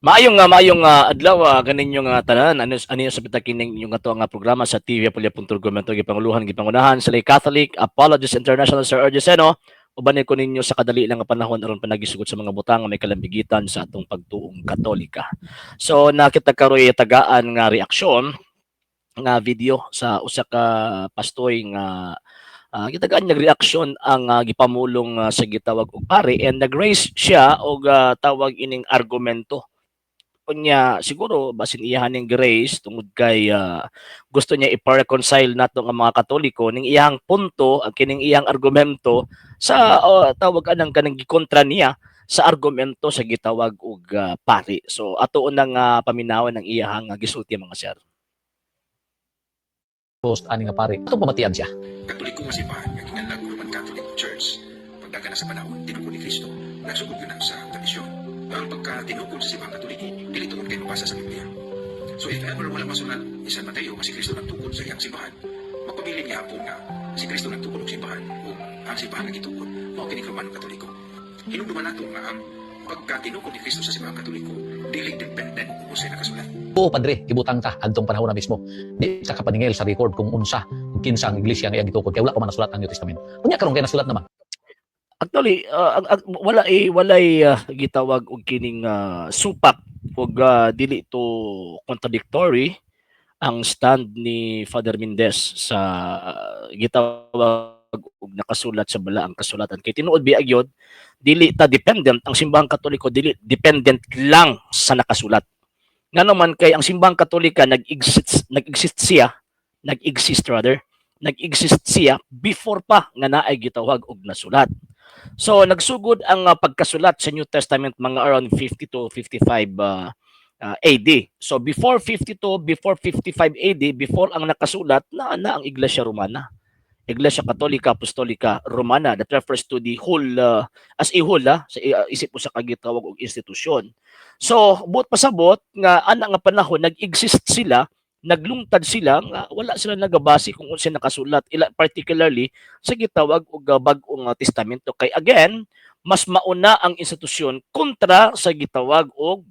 Maayong adlaw ganin yung tanan ano yung sa pitakining yung ato nga programa sa TV Apolya.Gumento gipanguluhan gipangunahan sa Lay Catholic Apologist International Sir Ergeseno uban ko ninyo sa kadali lang nga panahon aron panagisugod sa mga butang nga may kalambigitan sa atong pagtuong Katolika. So nakita karoy tagaan nga reaksyon nga video sa usa ka pastoy nga gitagaan niya reaksyon ang gipamulong sa gitawag og pare and nag-raise siya og tawag ining argumento unya siguro basin iyahan ning grace tungod kay gusto niya i-reconcile nato nga mga Katoliko ning iyang punto ang kining iyang argumento sa tawag anang kanang gikontra niya sa argumento sa gitawag og pari. So ato unang paminawan ng iyang gisulti mga sir. Post ani nga pare. Atong pamatian siya. Katoliko nga simbahan nga ginganlag Roman Catholic Church pagdaga na sa panahon tinuod ni Kristo nagsugod na sa tradisyon. Ang pagka-tinukod sa simbahang Katoliko dili tungod kay mabasa sa Biblia. So if ever wala masulat ni San Mateo nga si Kristo nagtukod sa iyang simbahan, magpabilin niya po nga si Kristo nagtukod og simbahan o ang simbahan nga gitukod mao kini Roman Katoliko. Hinumduman nato nga ang pagka-tinukod ni Kristo sa simbahang Katoliko dili dependent kung sino nakasulat. Oo, padre, ibutang ta adtong panahon na mismo. Di ka kapaningil sa record kung unsa kung kinsa ang iglesia nga iyang gitukod kay wala pa man nasulat ang New Testament. Unya karon kay nasulat naman. Actually, walay gitawag og kining supak og dili to contradictory ang stand ni Father Mendez sa gitawag og nakasulat sa balaang kasulatan kay tinuod biagyod dili ta dependent ang simbahang Katoliko dili dependent lang sa nakasulat. Nga naman kay ang simbahang Katolika nag-exist siya before pa nga naay gitawag og nasulat. So nagsugod ang pagkasulat sa New Testament mga around 50 to 55 AD. So before 52, before 55 AD, before ang nakasulat na ang Iglesia Romana. Iglesia Katolika Apostolika Romana that refers to the whole as a whole sa isip mo sa kagitawag og institusyon. So buot pasabot nga ana nga panahon nag-exist sila, naglungtad sila nga wala sila nagabase kung unsa nakasulat particularly sa gitawag og bag-ong testamento kay again mas mauna ang institusyon kontra sa gitawag og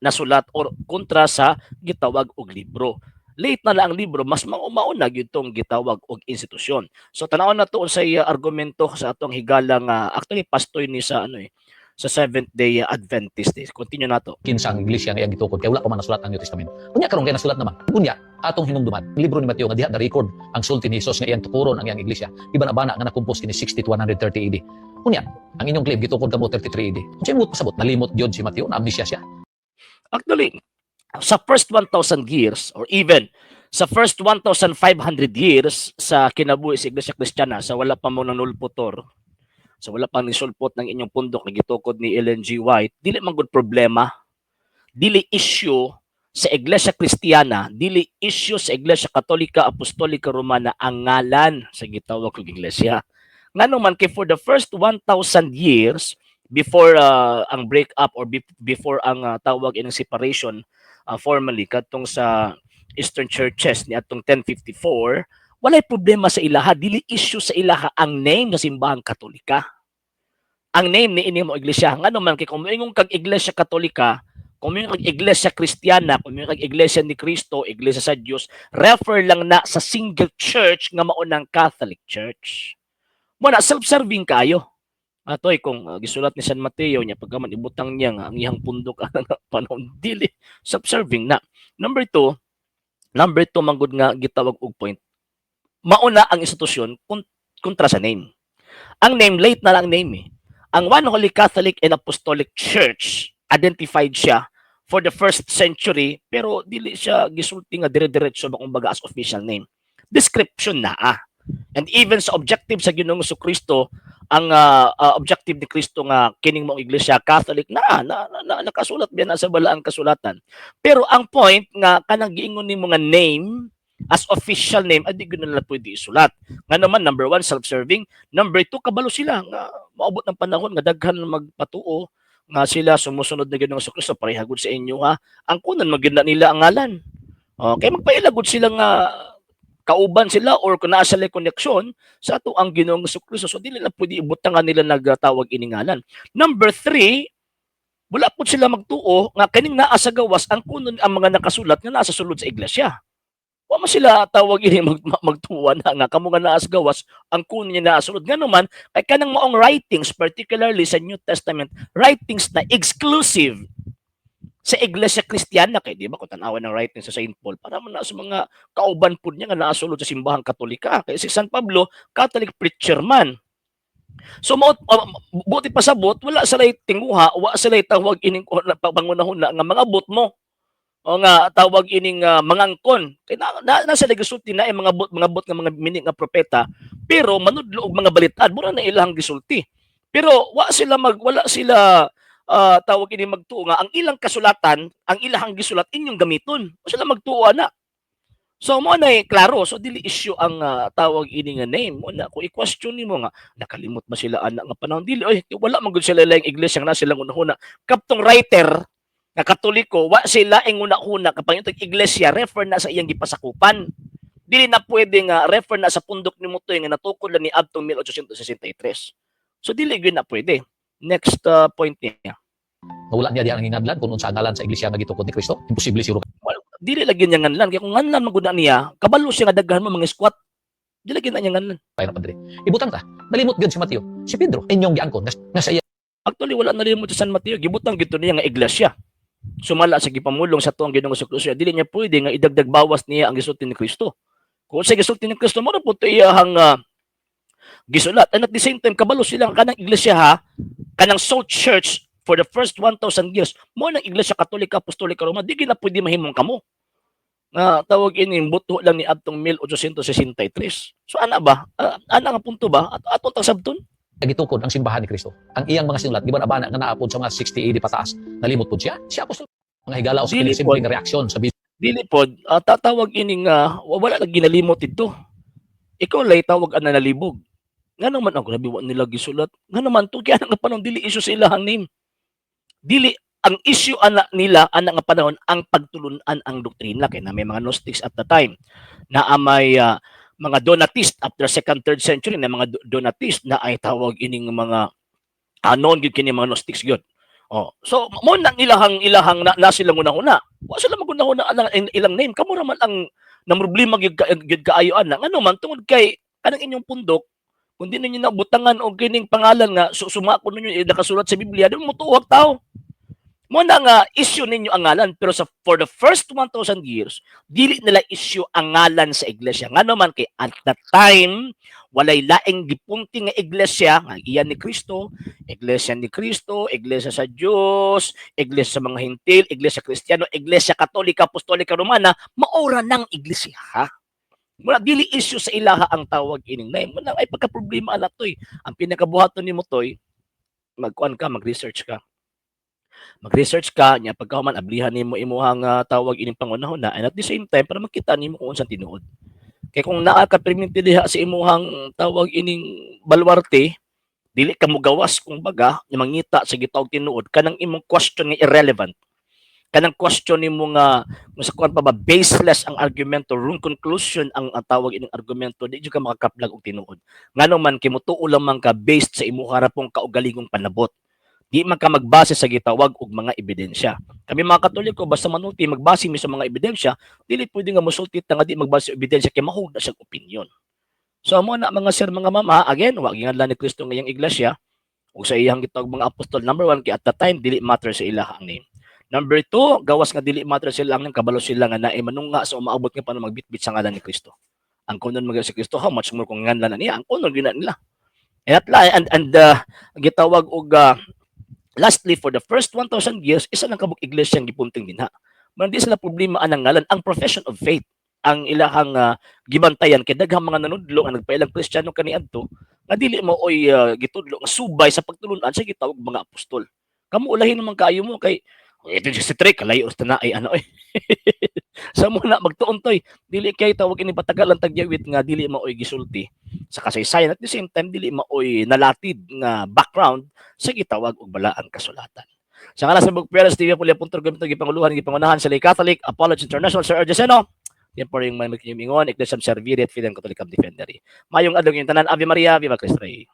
nasulat or kontra sa gitawag og libro. Late na lang ang libro, mas mauna gyud tong gitawag og institusyon. So tanawon na to sa argumento sa atong higalang actually pastoy ni sa sa Seventh Day Adventist. Continue na to. Kinsa ang iglesia nga iyang gitukod kay wala pa man nasulat ang New Testament. Unya karon kay nasulat naman. Unya atong hinumduman libro ni Mateo nga diha na record ang sulti ni Hesus nga iyang tukuron ang iyang iglesia. Iban-abana nga nakumpos kini 60 to 130 AD. Unya ang inyong claim gitukod kamo 33 AD. Unsay mo pasabot nalimot gyud si Mateo na amnesia siya. Actually, sa first 1,000 years or even sa first 1,500 years sa kinabuhi sa Iglesia Kristiyana sa wala pa mo nanulputor, sa wala pang nisulpot ng inyong pundok na gitukod ni Ellen G. White, dili man gud problema, dili issue sa Iglesia Kristiyana, dili issue sa Iglesia Katolika Apostolika Romana ang ngalan sa gitawag og iglesia. Ngano man kay for the first 1,000 years before ang break up or before ang tawag inang separation formally katong sa Eastern Churches ni atong 1054, walay problema sa ilaha, dili issue sa ilaha ang name sa simbahang Katolika. Ang name ni ini mo iglesia, ngano man kay kung moingon kag Iglesia Katolika, kung moingon kag Iglesia Kristiyana, kung moingon kag Iglesia ni Cristo, Iglesia sa Dios, refer lang na sa single church nga mao nang Catholic Church. Mo na self-serving kayo. Atoy kung gisulat ni San Mateo niya pagkaman ibutang niya nga ang iyang pundok ang panahon dili self-serving na. Number two manggod nga gitawag og point. Mauna ang institusyon kontra sa name. Ang name late na lang name eh. Ang One Holy Catholic and Apostolic Church identified siya for the first century pero dili siya gisulti nga dire-diretso kumbaga as official name. Description na And even sa objective sa Ginoong Jesucristo, ang objective ni Kristo nga kining mong iglesia Catholic nakasulat biyan na sa balaang kasulatan. Pero ang point nga kanang giingon ni mga name as official name adi gyud nila pwede isulat. Nga naman number 1 self-serving, number 2 kabalo sila nga maabot ng panahon nga daghan magpatuo nga sila sumusunod na Ginoong Jesucristo parehagod sa inyo ang kunan magina nila ang ngalan. Okay, magpailagod sila nga kauban sila or kung naa sila koneksyon sa ato ang Ginoong Jesucristo. So dili na pwede ibutangan nila nagtawag iningalan. Number 3, Wala po sila magtuo nga kaning naa sa gawas ang kuno ang mga nakasulat nga naa sa sulod sa iglesia. Wa man sila tawag ini magtuwa na nga kamo nga naa sa gawas ang kuno niya naa sulod nga naman kay kanang maong writings particularly sa New Testament writings na exclusive sa Iglesia Kristiyana kay di ba kung tanawan ng writings sa Saint Paul para man na sa mga kauban pud niya nga naasulod sa simbahang Katolika kay si San Pablo Catholic preacher man. So buti pa sabot wala sila tinguha, wa sila tawag ining pangunahon nga mga bot mo o nga tawag ining mangangkon kay nasa gisulti na mga bot nga mga mini nga propeta pero manudlo og mga balitad mura na ilang gisulti. Pero wala sila tawag ini magtuo nga ang ilang kasulatan, ang ilahang gisulat inyong gamiton. O sila magtuo na. So mo na klaro, so dili issue ang tawag ini nga name. Mo na kung i-question nimo nga nakalimot ba sila anak nga panahon dili oy wala man gud sila lang iglesia nga na sila una-una. Kaptong writer nga Katoliko, wa sila ing una-una kapag itong iglesia refer na sa iyang gipasakupan. Dili na pwede nga refer na sa pundok ni Mutoy nga natukod lang ni adtong 1863. So dili gyud na pwede. Next point niya. Wala niya diha ang hingadlan kung unsa ang ngalan sa iglesia nga gitukod ni Kristo. Imposible siguro. Dili lagi niya nganlan kaya kung nganlan maguna niya kabalo siya nga daghan mo mga squat dili lagi na niya nganlan. Payo na padre. Ibutang ta. Nalimot gid si Mateo. Si Pedro inyong giangkon nga sa iya. Actually wala na limot sa San Mateo gibutang gito niya nga iglesia sumala sa gipamulong sa tuong Ginoong Kristo dili niya pwede nga idagdag bawas niya ang gisulti ni Kristo kung sa gisulti ni Kristo mo ra pud iyahang gisulat and at the same time kabalo silang kanang iglesia ha kanang sole church for the first 1,000 years mo nang iglesia Katolika Apostolika Roma di na pwede mahimong kamo tawag ini buto lang ni adtong 1863 so ana ba ana nga punto ba atong tasabton Gitukod ang simbahan ni Kristo. Ang iyang mga sinulat, di ba nabana nga naapod sa mga 60 AD pataas, nalimot po siya. Siya apostol. Mga higala o sa Dili simpleng reaksyon sa dili pod tatawag ini nga wala lagi nalimot ito. Ikaw lay tawag ana nalibog. Nga naman ako grabe wa nila gisulat. Nga naman to kaya nga panahon dili issue sa ilahang name. Dili ang issue ana nila ana nga panahon ang pagtulunan ang doktrina kay na may mga Gnostics at the time na may mga Donatist after 2nd, 3rd century na mga Donatist na ay tawag ining mga anon gyud kini mga Gnostics gyud. Oh, so mo nang ilahang na sila una-una. Wa sila maguna-una ang ilang name. Kamo ra man ang nang problema gyud kaayo ana. Ngano man tungod kay kanang inyong pundok kung di ninyo nabutangan og kining pangalan nga sumako ninyo nakasulat sa Biblia, di mo tuwag tao. Mo na nga issue ninyo ang ngalan pero for the first 1,000 years dili nila issue ang ngalan sa iglesia ngano man kay at that time walay laing gipunti nga iglesia nga iyan ni Kristo, iglesia sa Dios, iglesia sa mga Hintil, iglesia Kristiyano, iglesia Katolika Apostolika Romana maora nang iglesia ha? Muna dili issue sa ilaha ang tawag ining name mo ay pagka problema ana toy ang pinakabuhaton nimo toy magkuan ka mag-research nya pagkahuman ablihan nimo imuhang tawag ining pangunahon na and at the same time para makita nimo kung unsang tinuod kay kung naa ka perminti diha sa imuhang tawag ining baluarte dili ka mo gawas kung baga nga mangita sa gitawag tinuod kanang imong question nga irrelevant kanang question nimo nga sa kuan pa ba baseless ang argumento wrong conclusion ang tawag ining argumento di jud ka makakaplag og tinuod ngano man kay motuo lamang ka based sa imong harapong kaugalingong panabot. Di man ka magbase sa gitawag og mga ebidensya. Kami mga Katoliko basta manulti magbase mi sa mga ebidensya, dili pwede nga mosulti nga di magbase sa ebidensya kay mahug na siyang opinion. So mo na mga sir mga mama, again, wa ginganlan ni Kristo ngayang iglesia ug sa iyang gitawag mga apostol number 1 kay at the time dili matter sa ilaha ang name. Number 2, gawas nga dili matter sila ang kabalo sila nga naay manunga sa umaabot nga paano magbitbit sa ngalan ni Kristo. Ang kunon mga si Kristo, how much more kung nganlan na niya, ang kunon gina nila. And gitawag og lastly, for the first 1,000 years, isa lang kabuk iglesia ang gipunting dinha. Man di sila problema anang ngalan, ang profession of faith, ang ilahang gibantayan kay daghang mga nanudlo ang nagpailang Kristiyano kaniadto, nga dili mo oy gitudlo nga subay sa pagtulunan sa gitawag mga apostol. Kamu ulahin naman kaayo mo kay ito si Trey kalayo na ay ano sa muna magtuon toy dili kay tawag ini patagalan tagyawit nga dili maoy gisulti sa kasaysayan at the same time dili maoy nalatid nga background sa gitawag og balaang kasulatan. Sa ngalan sa Bugperas TV Pulya Puntor gamit gipanguluhan gipangunahan sa Lay Catholic Apologist International Sir Ergeseno. Yan po yung may makikimingon, Iglesia Serviret, Fidan Catholic Defendery. Mayong adong yung tanan, Ave Maria, Viva Cristo Rey.